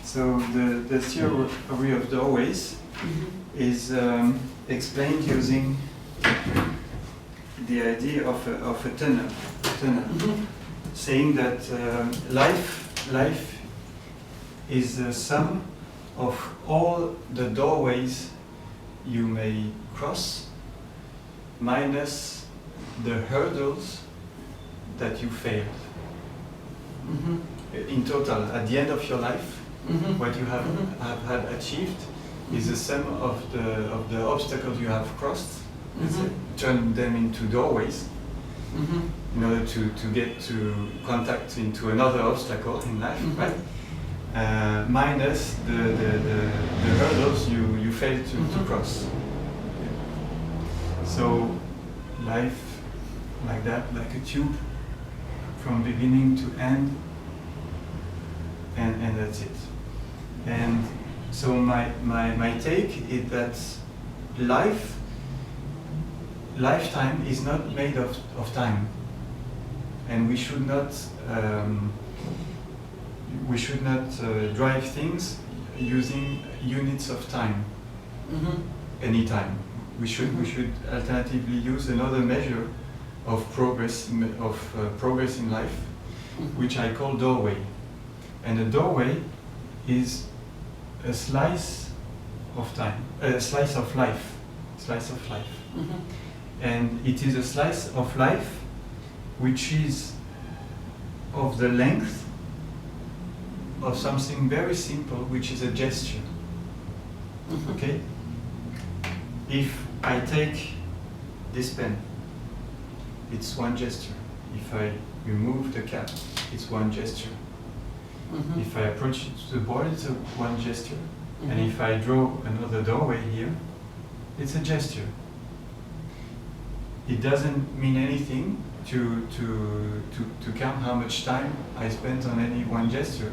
So the theory of doorways is explained using the idea of a tunnel, saying that life is the sum of all the doorways you may cross, minus the hurdles that you failed. In total, at the end of your life, what you have had achieved is the sum of the obstacles you have crossed, turn them into doorways, in order to get to contact into another obstacle in life, right? Minus the hurdles you failed to cross. So life like that, like a tube, from beginning to end, and that's it. And so my take is that lifetime is not made of time, and we should not drive things using units of time. Anytime we should alternatively use another measure of progress in life, which I call doorway. And a doorway is a slice of time, a slice of life. And it is a slice of life which is of the length of something very simple, which is a gesture. Okay? If I take this pen, it's one gesture. If I remove the cap, it's one gesture. If I approach it to the board, it's one gesture. And if I draw another doorway here, it's a gesture. It doesn't mean anything to count how much time I spent on any one gesture,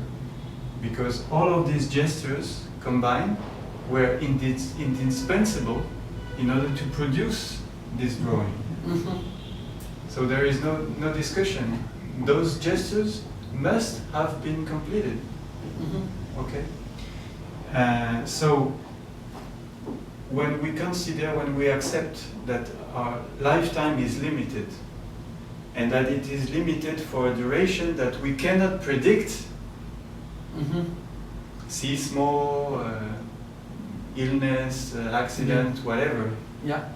because all of these gestures combined were indispensable in order to produce this drawing. So there is no discussion. Those gestures must have been completed. Okay? So when we accept that our lifetime is limited, and that it is limited for a duration that we cannot predict, see small, illness, accident, whatever. Yeah.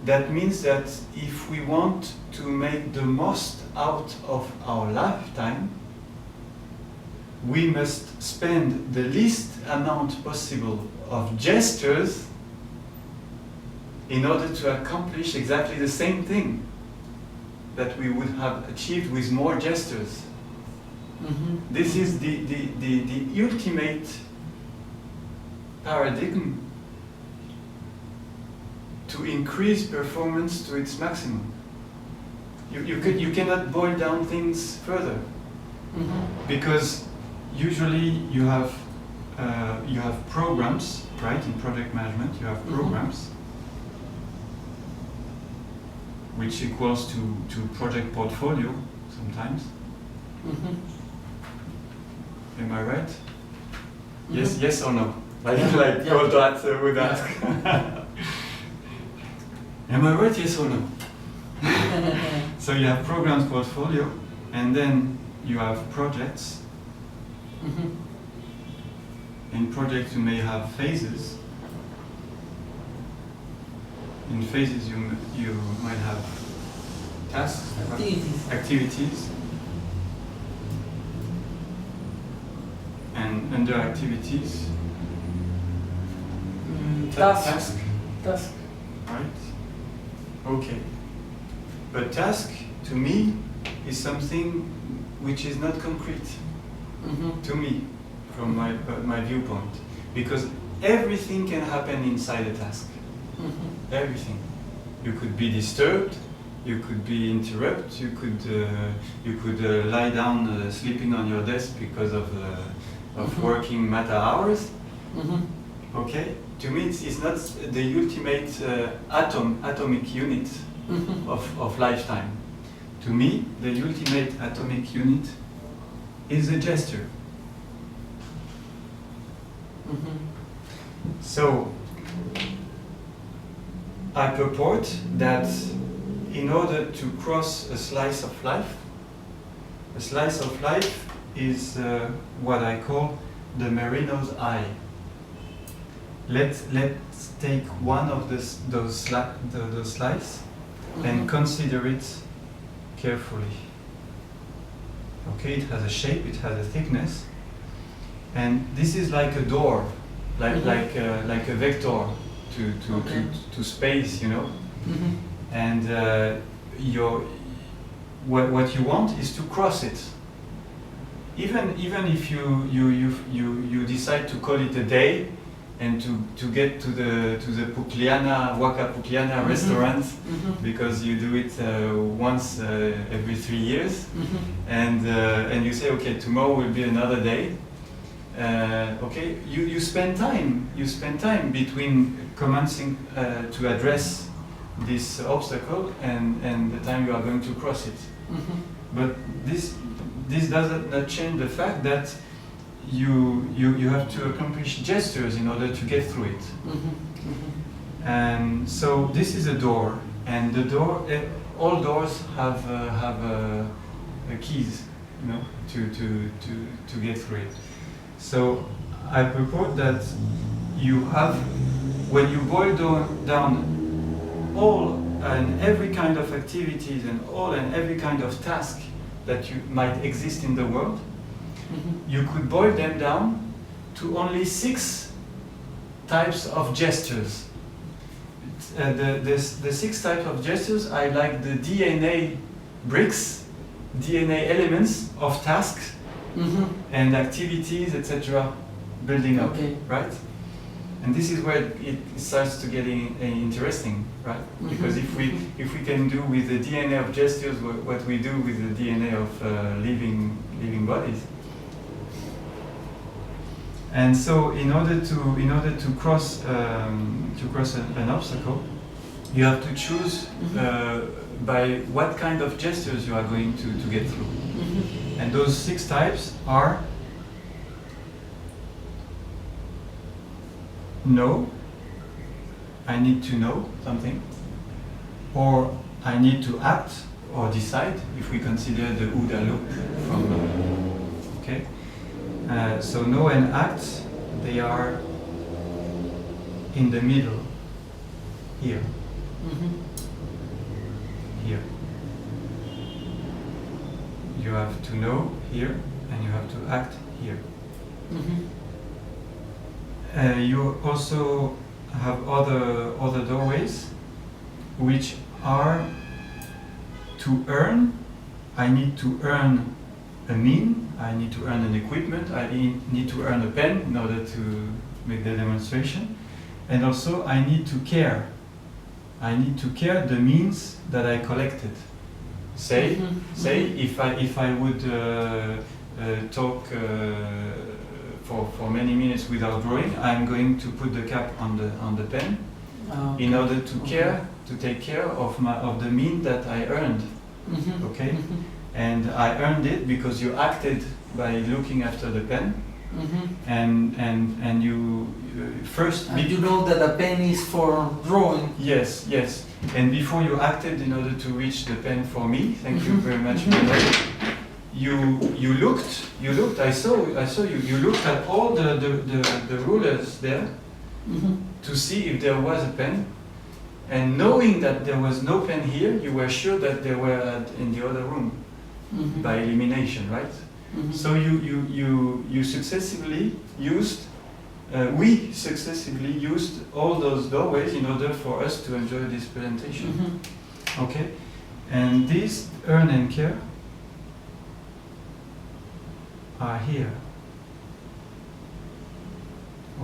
That means that if we want to make the most out of our lifetime, we must spend the least amount possible of gestures in order to accomplish exactly the same thing that we would have achieved with more gestures. This is the ultimate paradigm to increase performance to its maximum. You cannot boil down things further, because usually you have programs, right? In project management, you have programs, which equals to project portfolio sometimes. Am I right? Yes or no? Like Goldrat would ask. Am I right? Yes or no? So you have programs portfolio, and then you have projects. In projects you may have phases. In phases you might have tasks, activities. And under activities, task. Right? Okay. But task, to me, is something which is not concrete. To me, from my viewpoint. Because everything can happen inside a task. Everything. You could be disturbed, you could be interrupted, you could lie down sleeping on your desk because of working matter hours. Okay? To me, it's not the ultimate atomic unit of lifetime. To me, the ultimate atomic unit is a gesture. So I purport that in order to cross a slice of life is what I call the merino's eye. Let's take one of those slices and consider it carefully. Okay, it has a shape, it has a thickness, and this is like a door, like a vector to space, you know. And what you want is to cross it. Even if you decide to call it a day and to get to the Waka Pucliana restaurant, because you do it once every 3 years, and you say, okay, tomorrow will be another day. Okay, you spend time between commencing to address this obstacle and the time you are going to cross it. But this does not change the fact that you have to accomplish gestures in order to get through it. And so this is a door, and the door, all doors have keys, you know, to get through it. So I purport that you have, when you boil down all and every kind of activities and all and every kind of task that you might exist in the world, you could boil them down to only 6 types of gestures. The 6 types of gestures are like the DNA bricks, DNA elements of tasks and activities, etc., building up, right? And this is where it starts to get interesting, right? Because if we can do with the DNA of gestures what we do with the DNA of living bodies. And so, in order to cross an obstacle, you have to choose by what kind of gestures you are going to get through. And those 6 types are: no, I need to know something, or I need to act or decide, if we consider the OODA loop from okay. So know and act, they are in the middle, here. Here. You have to know here, and you have to act here. You also have other doorways, which are to earn. I need to earn a mean, I need to earn an equipment, I need to earn a pen in order to make the demonstration. And also I need to care. I need to care the means that I collected. Say if I would talk for many minutes without drawing, I'm going to put the cap on the pen in order to take care of the mean that I earned. Okay, and I earned it because you acted by looking after the pen, and you first. And you know that a pen is for drawing. Yes. And before you acted in order to reach the pen for me, thank you very much. You looked. I saw you. You looked at all the rulers there to see if there was a pen, and knowing that there was no pen here, you were sure that they were in the other room by elimination, right? So you successively used. We successively used all those doorways in order for us to enjoy this presentation. Okay, and these earn and care are here.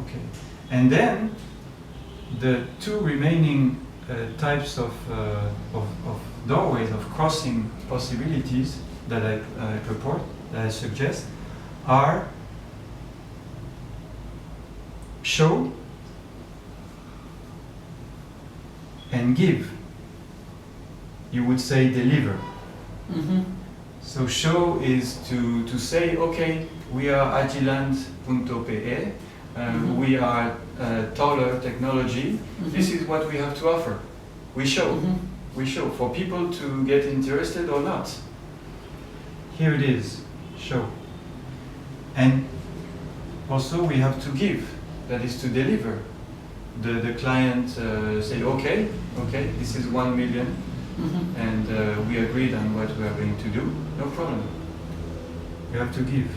Okay, and then the 2 remaining types of doorways, of crossing possibilities that I purport, that I suggest, are show and give. You would say deliver. So show is to say, okay, we are agiland.pe, we are taller technology. This is what we have to offer. We show. We show for people to get interested or not. Here it is, show. And also we have to give, that is to deliver. The client say, okay, this is 1 million, and we agreed on what we are going to do, no problem. You have to give.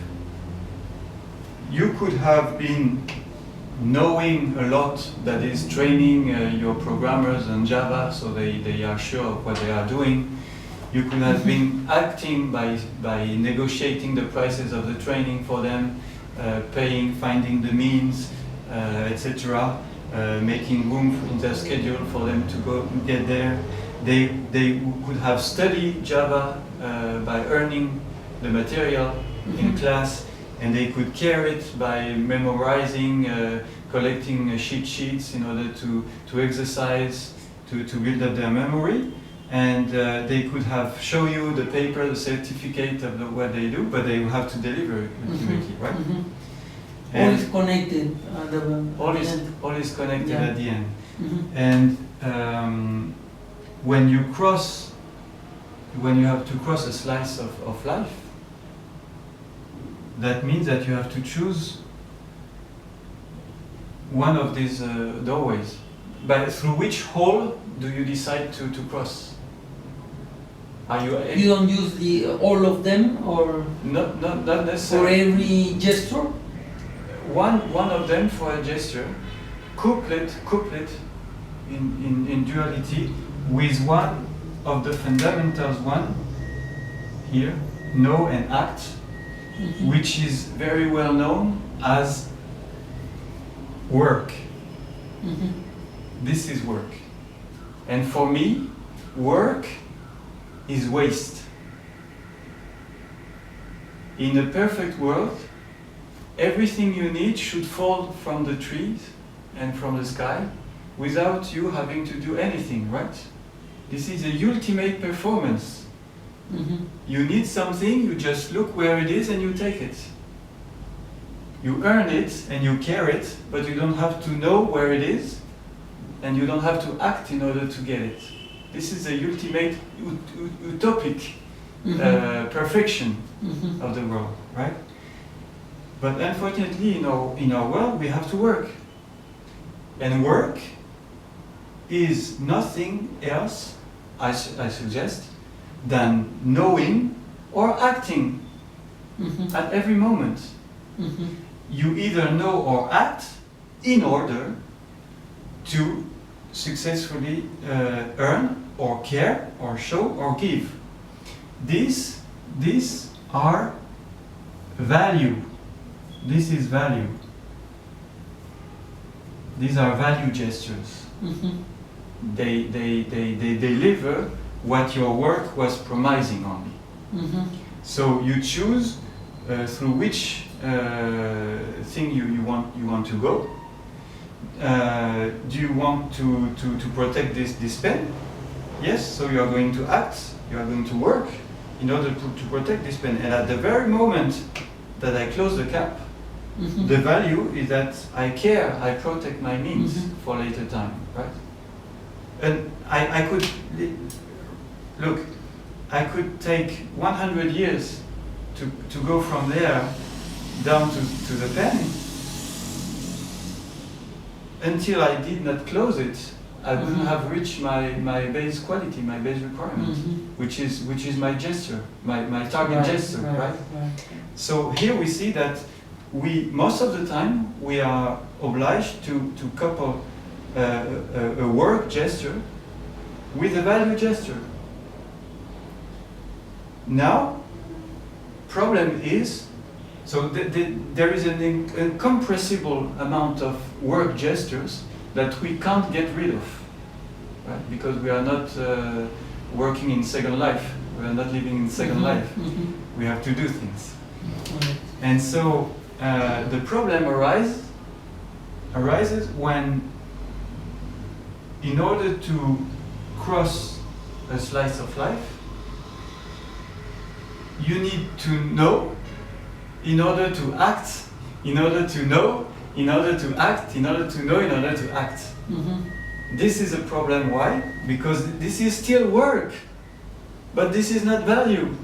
You could have been knowing a lot, that is training your programmers on Java so they are sure of what they are doing. You could have been acting by negotiating the prices of the training for them, paying, finding the means, etc., making room in their schedule for them to go get there. They could have studied Java by earning the material in class, and they could carry it by memorizing, collecting cheat sheets in order to exercise, to build up their memory. And they could have show you the paper, the certificate of what they do, but they will have to deliver it ultimately, right? All is connected. All is connected at the end. And when you have to cross a slice of life, that means that you have to choose one of these doorways. But through which hole do you decide to cross? Are you don't use all of them, or not necessarily. For every gesture? One of them for a gesture, couplet in duality with one of the fundamentals, one here, know and act, which is very well known as work. This is work. And for me, work is waste. In a perfect world, everything you need should fall from the trees and from the sky without you having to do anything, right? This is the ultimate performance. You need something, you just look where it is and you take it. You earn it and you carry it, but you don't have to know where it is, and you don't have to act in order to get it. This is the ultimate utopic perfection of the world, right? But unfortunately, in our world, we have to work. And work is nothing else, I suggest, than knowing or acting at every moment. You either know or act in order to successfully earn or care or show or give. These are value. This is value. These are value gestures. They deliver what your work was promising only. So you choose through which thing you want to go. Do you want to protect this pen? Yes, so you are going to act, you are going to work in order to protect this pen. And at the very moment that I close the cap, the value is that I care, I protect my means for later time, right? And I could, look, I could take 100 years to go from there down to the pen. Until I did not close it, I wouldn't have reached my base quality, my base requirement, which is my gesture, my target gesture, right? So here we see that most of the time we are obliged to couple a work gesture with a value gesture. Now, problem is, so there is an incompressible amount of work gestures that we can't get rid of, right? Because we are not working in Second Life. We are not living in Second Life. We have to do things. And so the problem arises when, in order to cross a slice of life, you need to know in order to act, in order to know in order to act, in order to know, in order to act. This is a problem. Why? Because this is still work, but this is not value.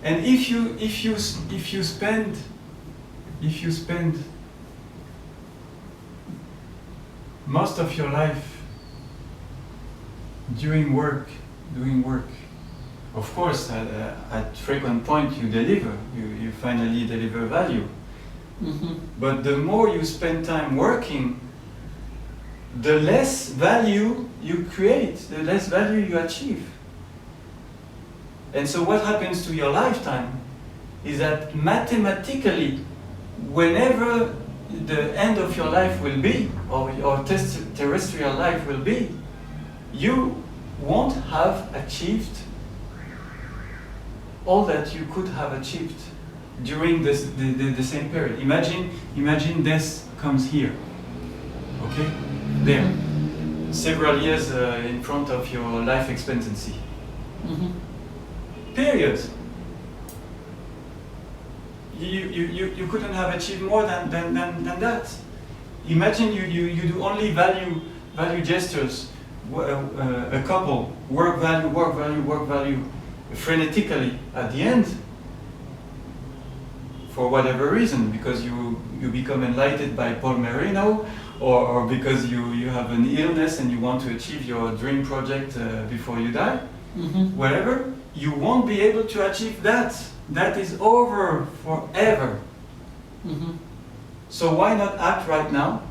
And if you spend most of your life doing work, of course, at frequent point you deliver, you finally deliver value. But the more you spend time working, the less value you create, the less value you achieve. And so what happens to your lifetime is that mathematically, whenever the end of your life will be, or your terrestrial life will be, you won't have achieved all that you could have achieved during the same period. Imagine death comes here, okay? There, several years in front of your life expectancy. Period. You couldn't have achieved more than that. Imagine you do only value gestures, a couple, work value, frenetically at the end, for whatever reason, because you become enlightened by Paul Merino, or because you have an illness and you want to achieve your dream project before you die, whatever, you won't be able to achieve that. That is over forever. So why not act right now?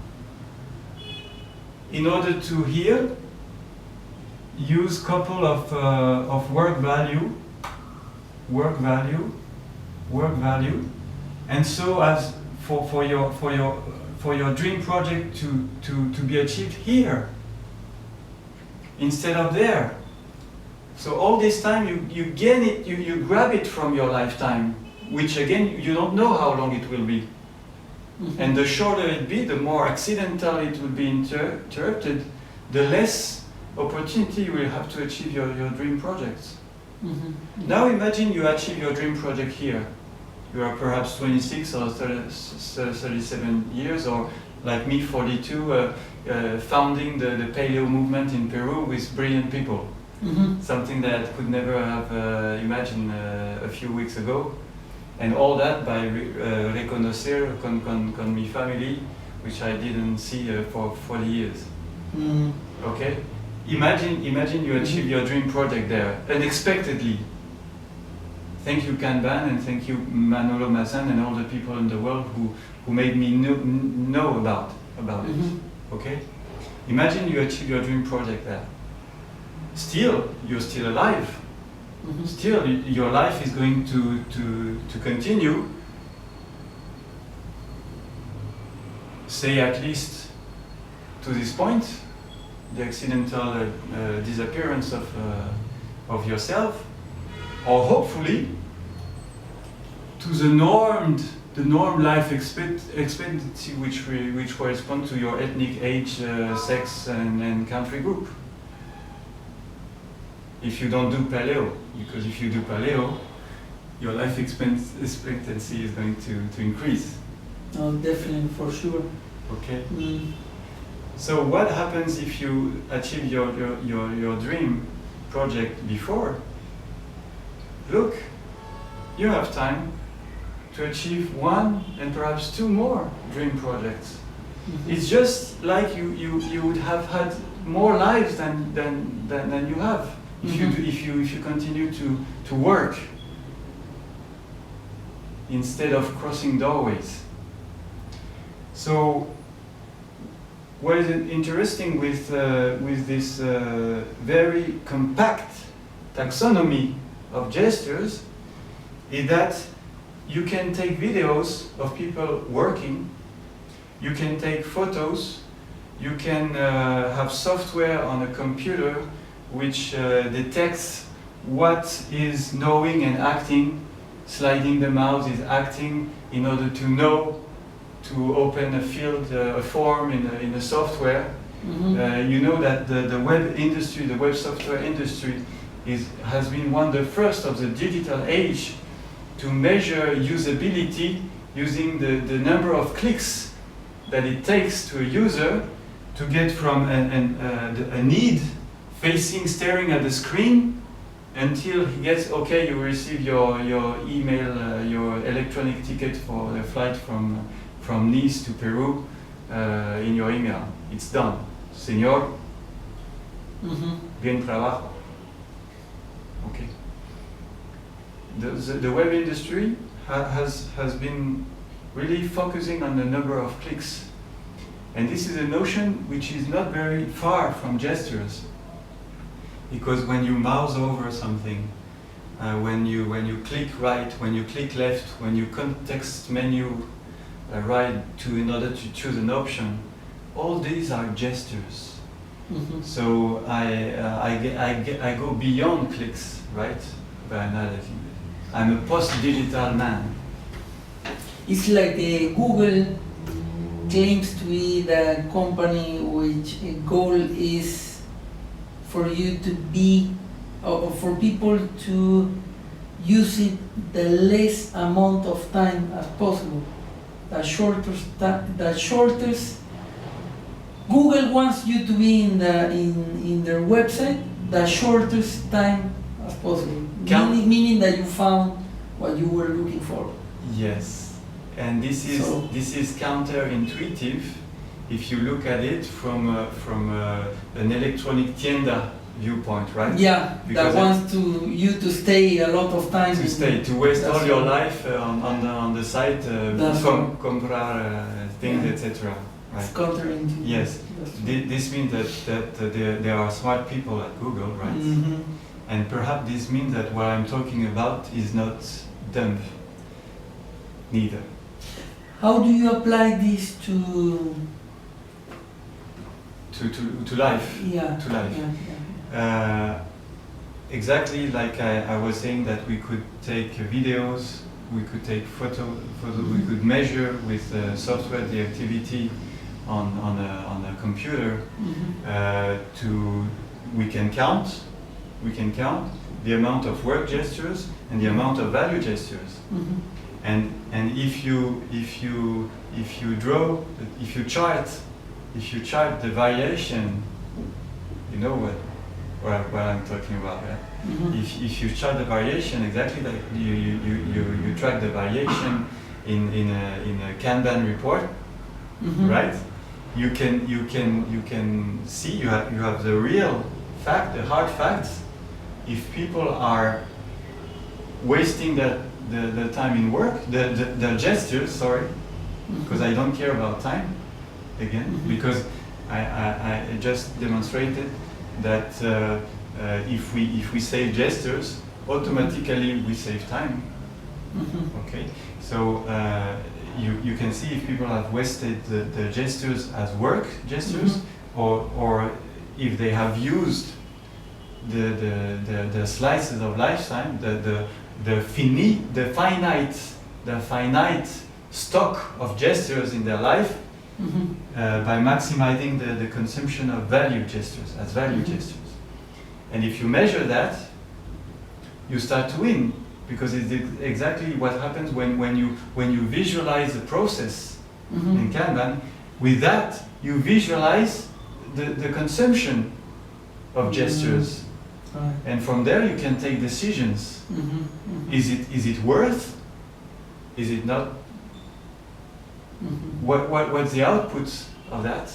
In order to heal, use couple of work value, and so as for your dream project to be achieved here instead of there. So all this time you gain it, you grab it from your lifetime, which again you don't know how long it will be. And the shorter it be, the more accidental it will be interrupted, the less opportunity you will have to achieve your dream projects. Now imagine you achieve your dream project here. You are perhaps 26 or 37 years, or like me, 42, founding the paleo movement in Peru with brilliant people. Something that I could never have imagined a few weeks ago. And all that by reconocer con mi family, which I didn't see for 40 years. Okay? Imagine you achieve your dream project there, unexpectedly. Thank you Kanban, and thank you Manolo Mazan and all the people in the world who made me know about it. Okay? Imagine you achieve your dream project there. Still, you're still alive. Still, your life is going to continue, say at least to this point, the accidental disappearance of yourself, or hopefully to the norm life expectancy which correspond to your ethnic age, sex and country group. If you don't do paleo, because if you do paleo, your life expectancy is going to increase. Oh, definitely, for sure. Okay. So what happens if you achieve your dream project before? Look, you have time to achieve one and perhaps two more dream projects. It's just like you would have had more lives than you have. If you continue to work instead of crossing doorways. So what is interesting with this very compact taxonomy of gestures is that you can take videos of people working, you can take photos, you can have software on a computer which detects what is knowing and acting. Sliding the mouse is acting in order to know to open a field, a form in a software. You know that the web industry, the web software industry has been one of the first of the digital age to measure usability using the number of clicks that it takes to a user to get from a need facing, staring at the screen until he gets, okay, you receive your email, your electronic ticket for the flight from Nice to Peru in your email. It's done. Señor, bien trabajo. Okay. The web industry has been really focusing on the number of clicks. And this is a notion which is not very far from gestures. Because when you mouse over something, when you click right, when you click left, when you context menu right in order to choose an option, all these are gestures. So I go beyond clicks, right? By analyzing it. I'm a post-digital man. It's like Google claims to be the company which goal is for you to be, or for people to use it the less amount of time as possible. The shortest. Google wants you to be in their website the shortest time as possible, meaning that you found what you were looking for. Yes, and this is counterintuitive if you look at it from an electronic tienda viewpoint, right? Yeah, because that wants you to stay a lot of time. To waste all your life on the site, comprar things, etc. Right. It's counterintuitive. Yes, this means that there are smart people at Google, right? And perhaps this means that what I'm talking about is not dumb, neither. How do you apply this to life? Yeah. To life. Yeah. Exactly like I was saying that we could take videos, we could take photos, we could measure with software the activity on a computer. We can count the amount of work gestures and the amount of value gestures. And if you chart the variation, you know what I'm talking about, right? If you chart the variation, exactly like you track the variation in a Kanban report, right? You can see you have the real fact, the hard facts. If people are wasting the time in work, the gestures, sorry, because I don't care about time, again, because I just demonstrated that if we save gestures, automatically we save time. Okay, so you can see if people have wasted the gestures as work gestures, or if they have used the slices of lifetime, the finite stock of gestures in their life, by maximizing the consumption of value gestures as value gestures. And if you measure that, you start to win, because it's exactly what happens when you visualize the process in Kanban. With that, you visualize the consumption of gestures. Right. And from there you can take decisions. Is it worth? Is it not? What's the output of that?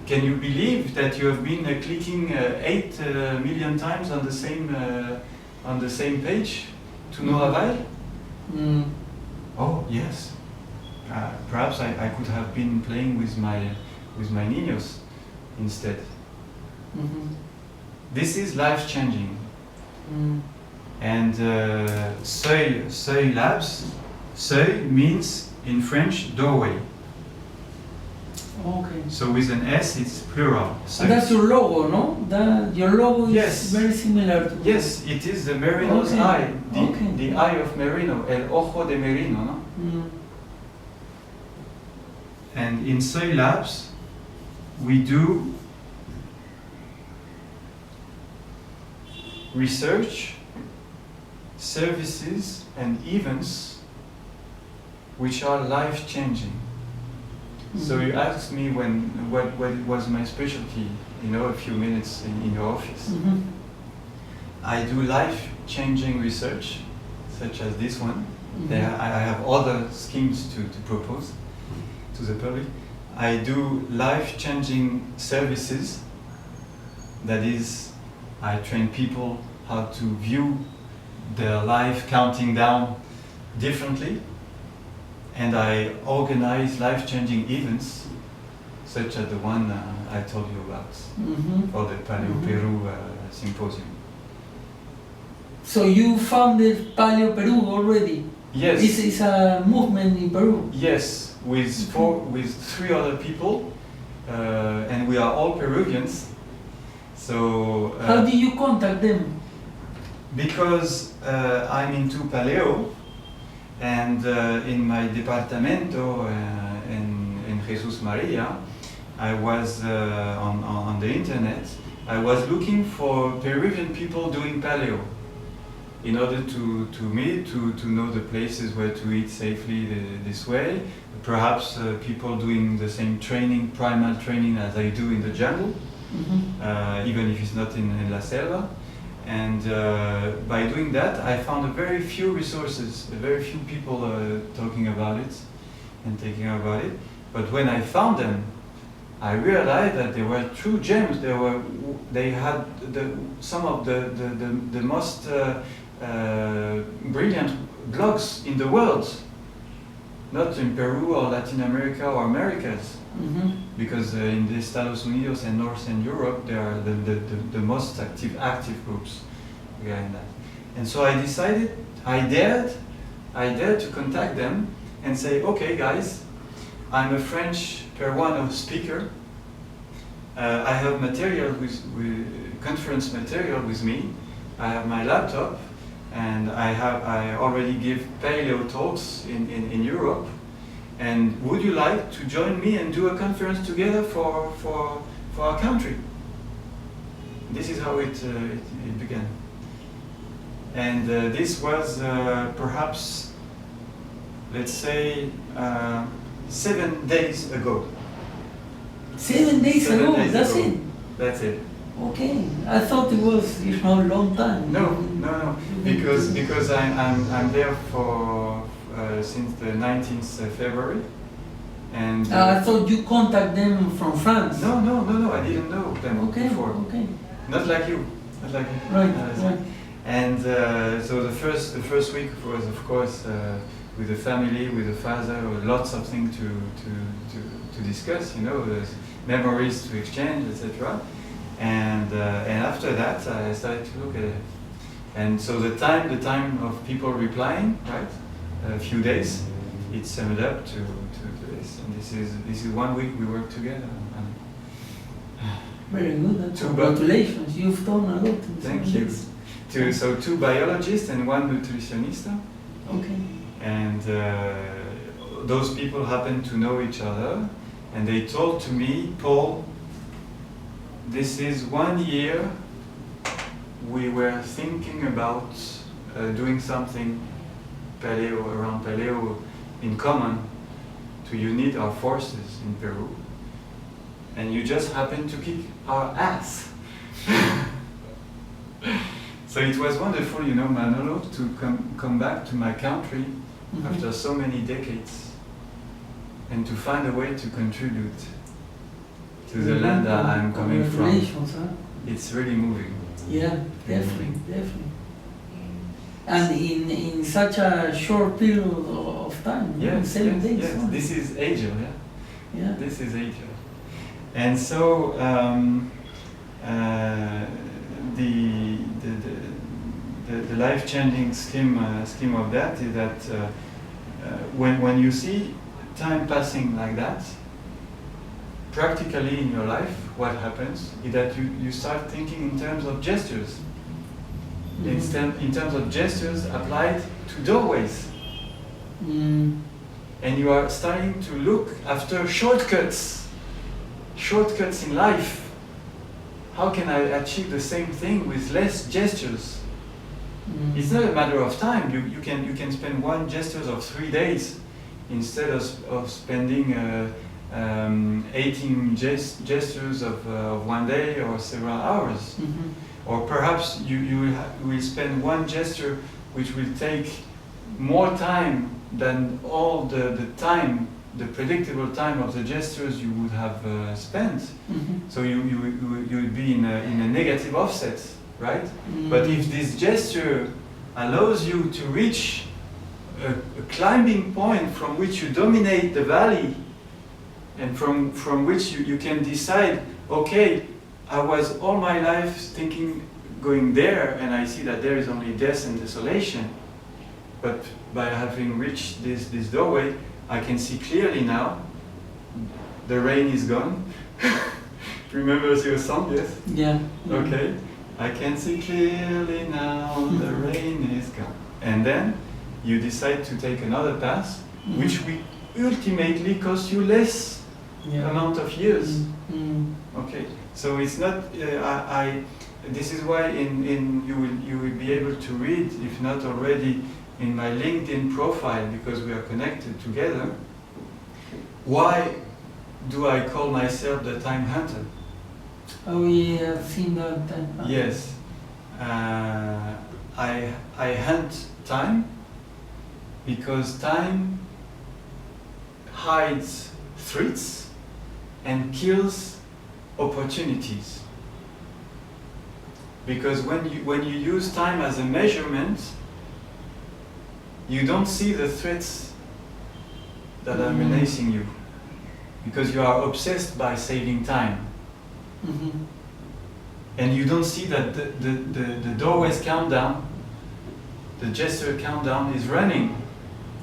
Can you believe that you have been clicking 8 million times on the same page to no avail? Oh yes. Perhaps I could have been playing with my niños instead. This is life changing. And Seuil Labs, Seuil means in French doorway. Okay. So with an S it's plural. And that's your logo, no? Your logo is very similar to... Yes, it is the merino's eye, the eye of merino, el ojo de merino, no? And in Seuil Labs we do research, services and events which are life-changing. So you asked me what was my specialty, a few minutes in your office. I do life-changing research, such as this one. I have other schemes to propose to the public. I do life-changing services. That is, I train people how to view their life counting down differently. And I organize life-changing events, such as the one I told you about for the Paleo Peru symposium. So you founded Paleo Peru already? Yes. This is a movement in Peru? Yes, with three other people, and we are all Peruvians. So how do you contact them? Because I'm into Paleo, and in my departamento in Jesus Maria, I was on the internet. I was looking for Peruvian people doing Paleo, in order to meet, to know the places where to eat safely this way. Perhaps people doing the same training, primal training as I do in the jungle, even if it's not in La Selva. And by doing that, I found a very few resources, a very few people talking about it and thinking about it. But when I found them, I realized that they were true gems. They had some of the most brilliant blogs in the world, not in Peru or Latin America or Americas, because in the Estados Unidos and Northern Europe, they are the most active groups behind that. And so I decided, I dared to contact them and say, okay guys, I'm a French Peruano speaker. I have material with conference material with me. I have my laptop, and I already give paleo talks in Europe. And would you like to join me and do a conference together for our country? This is how it began. And this was perhaps, let's say, 7 days ago. 7 days ago, that's it? That's it. Okay, I thought it was a long time. No, because I'm there for since the 19th February, and I thought you contact them from France. No, I didn't know them before. Okay. Not like you. Right. And so the first week was, of course, with the family, with the father, lots of things to discuss. There's memories to exchange, etc. And after that, I started to look at it. And so the time of people replying, right? A few days, it summed up to this. And this is 1 week we worked together. Very good. Congratulations, you've done a lot. Thank you. So 2 biologists and 1 nutritionist. Okay. And those people happen to know each other, and they told to me, Paul, this is 1 year we were thinking about doing something around paleo in common to unite our forces in Peru, and you just happened to kick our ass. So it was wonderful, Manolo, to come back to my country after so many decades, and to find a way to contribute to the land that I'm coming from. Huh? It's really moving. Yeah, definitely. And in such a short period of time, 7 days. Yes. Huh? This is agile, Yeah. This is agile. And so the life-changing scheme of that is that when you see time passing like that, practically in your life, what happens is that you start thinking in terms of gestures. In terms of gestures applied to doorways. And you are starting to look after shortcuts in life. How can I achieve the same thing with less gestures? It's not a matter of time. You can spend one gesture of 3 days instead of spending 18 gestures of one day or several hours. Or perhaps you will spend one gesture which will take more time than all the time, the predictable time of the gestures you would have spent. So you will be in a negative offset, right? But if this gesture allows you to reach a climbing point from which you dominate the valley, and from which you can decide, okay, I was all my life thinking going there, and I see that there is only death and desolation. But by having reached this doorway, I can see clearly now. The rain is gone. Remember your song, yes? Yeah. Okay. I can see clearly now, the rain is gone. And then you decide to take another path, which will ultimately cost you less amount of years. Okay. So it's not. This is why you will be able to read, if not already, in my LinkedIn profile, because we are connected together. Why do I call myself the time hunter? Oh yeah, I've seen that time. Yes, I hunt time because time hides threats and kills opportunities. Because when you use time as a measurement, you don't see the threats that are menacing you, because you are obsessed by saving time. And you don't see that the doorway's countdown, the gesture countdown is running.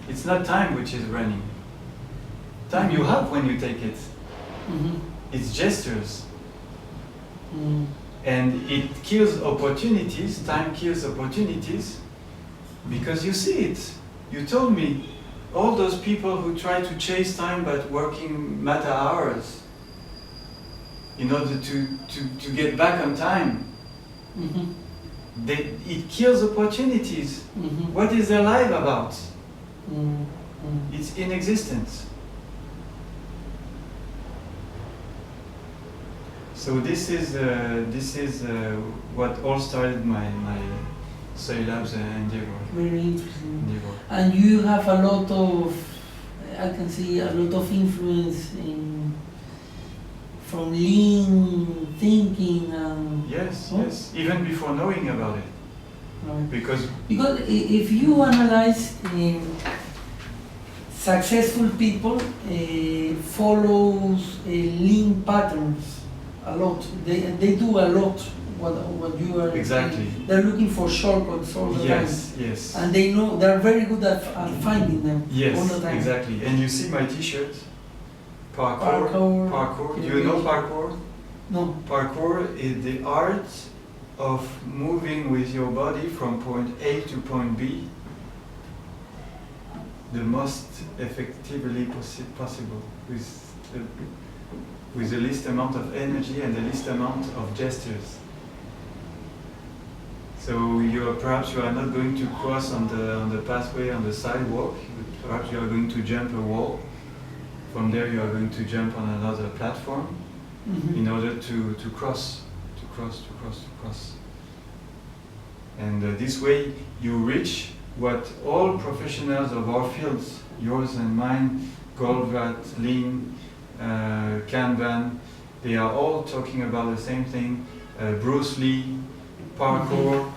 It's not time which is running. Time you have when you take it. It's gestures. And it kills opportunities, time kills opportunities, because you see it. You told me, all those people who try to chase time but working matter hours in order to get back on time. It kills opportunities. What is their life about? It's inexistence. So this is what all started my Soy Labs endeavor. Very interesting. And you have a lot of, I can see a lot of influence from lean thinking and... Yes, yes, even before knowing about it. Right. Because if you analyze successful people follows lean patterns a lot. They do a lot what you are exactly. They're looking for shortcuts all the time. Yes, yes. And they know they're very good at finding them all the time. Exactly. And you see my T-shirt, parkour. Do you know parkour? No. Parkour is the art of moving with your body from point A to point B the most effectively possible with the least amount of energy and the least amount of gestures. So perhaps you are not going to cross on the pathway on the sidewalk. Perhaps you are going to jump a wall. From there you are going to jump on another platform in order to cross. And this way you reach what all professionals of our fields, yours and mine, Goldrat, Lean, Kanban, they are all talking about the same thing. Bruce Lee, parkour,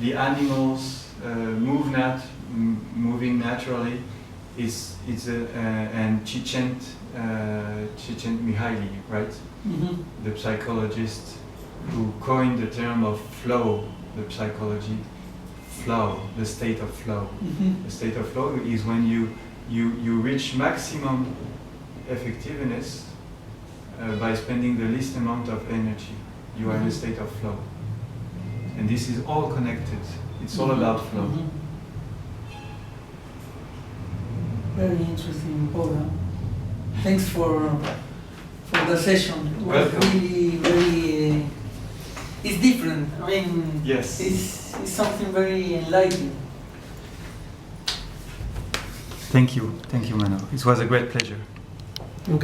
the animals moving naturally, and Csikszentmihalyi, right? The psychologist who coined the term of flow, the psychology, flow, the state of flow. The state of flow is when you reach maximum effectiveness by spending the least amount of energy. You are in a state of flow. And this is all connected. It's all about flow. Very interesting, Paula. Thanks for the session. It was really very... it's different. I mean, yes. It's something very enlightening. Thank you, Mano. It was a great pleasure. Okay.